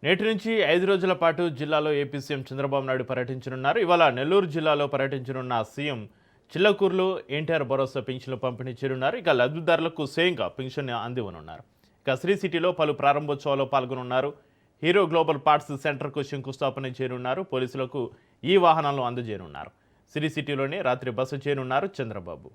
నేటి నుంచి 5 రోజుల పాటు జిల్లాలో ఏపీ సీఎం చంద్రబాబు నాయుడు పర్యటించనున్నారు. ఇవాళ నెల్లూరు జిల్లాలో పర్యటించనున్న సీఎం చిల్లకూరులో ఎన్టీఆర్ భరోసా పింఛన్లు పంపిణీ చేయనున్నారు. ఇక లబ్ధిదారులకు స్వయంగా పింఛన్ అందివ్వనున్నారు. ఇక శ్రీ సిటీలో పలు ప్రారంభోత్సవాల్లో పాల్గొనున్నారు. హీరో గ్లోబల్ పార్ట్స్ సెంటర్కు శంకుస్థాపన చేయనున్నారు. పోలీసులకు ఈ వాహనాలను అందజేయనున్నారు. శ్రీ సిటీలోనే రాత్రి బస చేయనున్నారు చంద్రబాబు.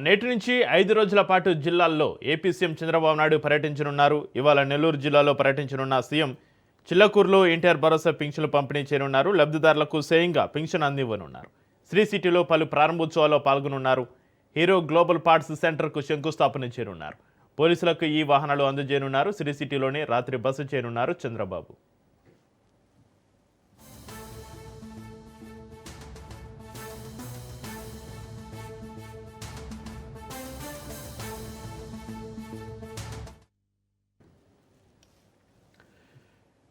నేటి నుంచి 5 రోజుల పాటు జిల్లాల్లో ఏపీ సీఎం చంద్రబాబు నాయుడు పర్యటించనున్నారు. ఇవాళ నెల్లూరు జిల్లాలో పర్యటించనున్న సీఎం చిల్లకూరులో ఎన్టీఆర్ భరోసా పింఛన్లు పంపిణీ చేయనున్నారు. లబ్ధిదారులకు స్వయంగా పింఛన్ అందివ్వనున్నారు. శ్రీ సిటీలో పలు ప్రారంభోత్సవాల్లో పాల్గొనున్నారు. హీరో గ్లోబల్ పార్ట్స్ సెంటర్కు శంకుస్థాపన చేయనున్నారు. పోలీసులకు ఈ వాహనాలు అందజేయనున్నారు. శ్రీ సిటీలోనే రాత్రి బస చేయనున్నారు చంద్రబాబు.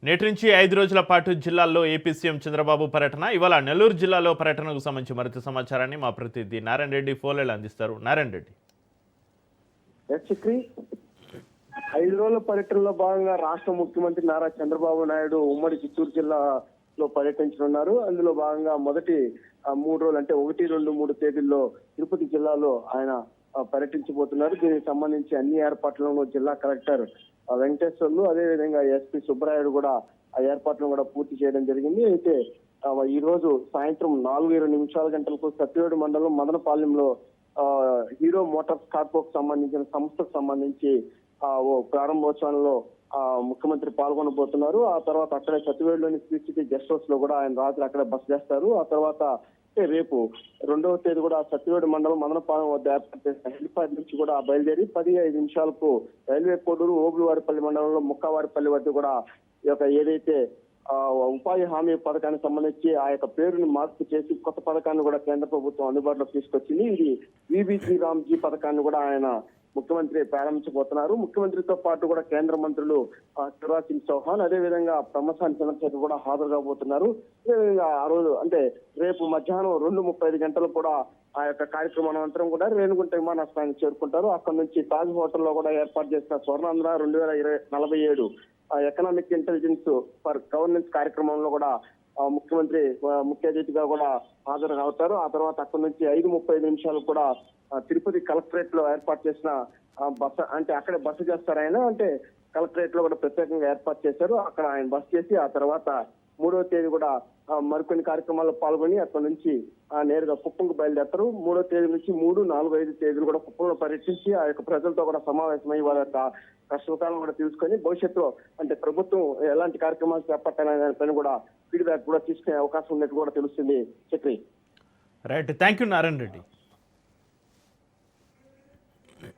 నేటి నుంచి 5 రోజుల పాటు జిల్లాల్లో ఏపీ సీఎం చంద్రబాబు పర్యటన. ఇవాళ నెల్లూరు జిల్లాలో పర్యటనకు సంబంధించి మరింత సమాచారాన్ని మా ప్రతినిధి నారాయణ రెడ్డి ఫోన్లో అందిస్తారు. నారాయణ రెడ్డి. 5 రోజుల పర్యటనలో భాగంగా రాష్ట్ర ముఖ్యమంత్రి నారా చంద్రబాబు నాయుడు ఉమ్మడి చిత్తూరు జిల్లాలో పర్యటించనున్నారు. అందులో భాగంగా మొదటి 3 రోజులు అంటే 1, 2, 3 తేదీల్లో తిరుపతి జిల్లాలో ఆయన పర్యటించబోతున్నారు. దీనికి సంబంధించి అన్ని ఏర్పాట్లను జిల్లా కలెక్టర్ వెంకటేశ్వర్లు అదేవిధంగా ఎస్పీ సుబ్బరాయుడు కూడా ఆ ఏర్పాట్లను కూడా పూర్తి చేయడం జరిగింది. అయితే ఈ రోజు సాయంత్రం 4:20 గంటలకు సత్యవేడు మండలం మదనపాలెంలో హీరో మోటార్స్ కార్పోకు సంబంధించిన సంస్థకు సంబంధించి ఓ ప్రారంభోత్సవంలో ముఖ్యమంత్రి పాల్గొనబోతున్నారు. ఆ తర్వాత అక్కడే సత్యవేడులోని శ్రీ సిటీ గెస్ట్ హౌస్ లో కూడా ఆయన రాత్రి అక్కడే బస చేస్తారు. ఆ తర్వాత రేపు 2వ తేదీ కూడా సత్యవేడు మండలం మదనపాలెం వద్ద ఏర్పాటు చేసిన హెలిప్యాడ్ నుంచి కూడా బయలుదేరి 10:05 రైల్వే కోడూరు ఓబులవారిపల్లి మండలంలో ముక్కవారిపల్లి వద్ద కూడా ఈ యొక్క ఏదైతే ఉపాధి హామీ పథకానికి సంబంధించి ఆ యొక్క పేరుని మార్పు చేసి కొత్త పథకాన్ని కూడా కేంద్ర ప్రభుత్వం అందుబాటులోకి తీసుకొచ్చింది. ఇది విబి రామ్జీ పథకాన్ని కూడా ఆయన ముఖ్యమంత్రి ప్రారంభించబోతున్నారు. ముఖ్యమంత్రితో పాటు కూడా కేంద్ర మంత్రులు శివరాజ్ సింగ్ చౌహాన్ అదేవిధంగా బ్రహ్మసాని చంద్రశేఖర్ కూడా హాజరు కాబోతున్నారు. అదేవిధంగా ఆ రోజు అంటే రేపు మధ్యాహ్నం 2:35 గంటలకు కూడా ఆ యొక్క కార్యక్రమం అనంతరం కూడా రేణుగుంట విమానాశ్రయానికి చేరుకుంటారు. అక్కడ నుంచి తాజ్ హోటల్లో కూడా ఏర్పాటు చేసిన Swarnandhra 2047 economic intelligence for governance కార్యక్రమంలో కూడా ముఖ్యమంత్రి ముఖ్య అతిథిగా కూడా హాజరు అవుతారు. ఆ తర్వాత అక్కడ నుంచి 5:35 కూడా తిరుపతి కలెక్టరేట్ లో ఏర్పాటు చేసిన బస అంటే అక్కడే బస చేస్తారు ఆయన. అంటే కలెక్టరేట్ లో కూడా ప్రత్యేకంగా ఏర్పాటు చేశారు. అక్కడ ఆయన బస చేసి ఆ తర్వాత 3వ తేదీ కూడా మరికొన్ని కార్యక్రమాల్లో పాల్గొని అక్కడ నుంచి నేరుగా కుప్పంకు బయలుదేరతారు. 3వ తేదీ నుంచి 3, 4, 5 తేదీలు కూడా కుప్పంలో పర్యటించి ఆ యొక్క ప్రజలతో కూడా సమావేశమై వాళ్ళ యొక్క కష్టకాలం కూడా తెలుసుకొని భవిష్యత్తులో అంటే ప్రభుత్వం ఎలాంటి కార్యక్రమాలు చేపట్టాలనే దానిపైన కూడా ఫీడ్బ్యాక్ కూడా తీసుకునే అవకాశం ఉన్నట్టు కూడా తెలుస్తుంది. Chakri. Right, thank you Narayana Reddy.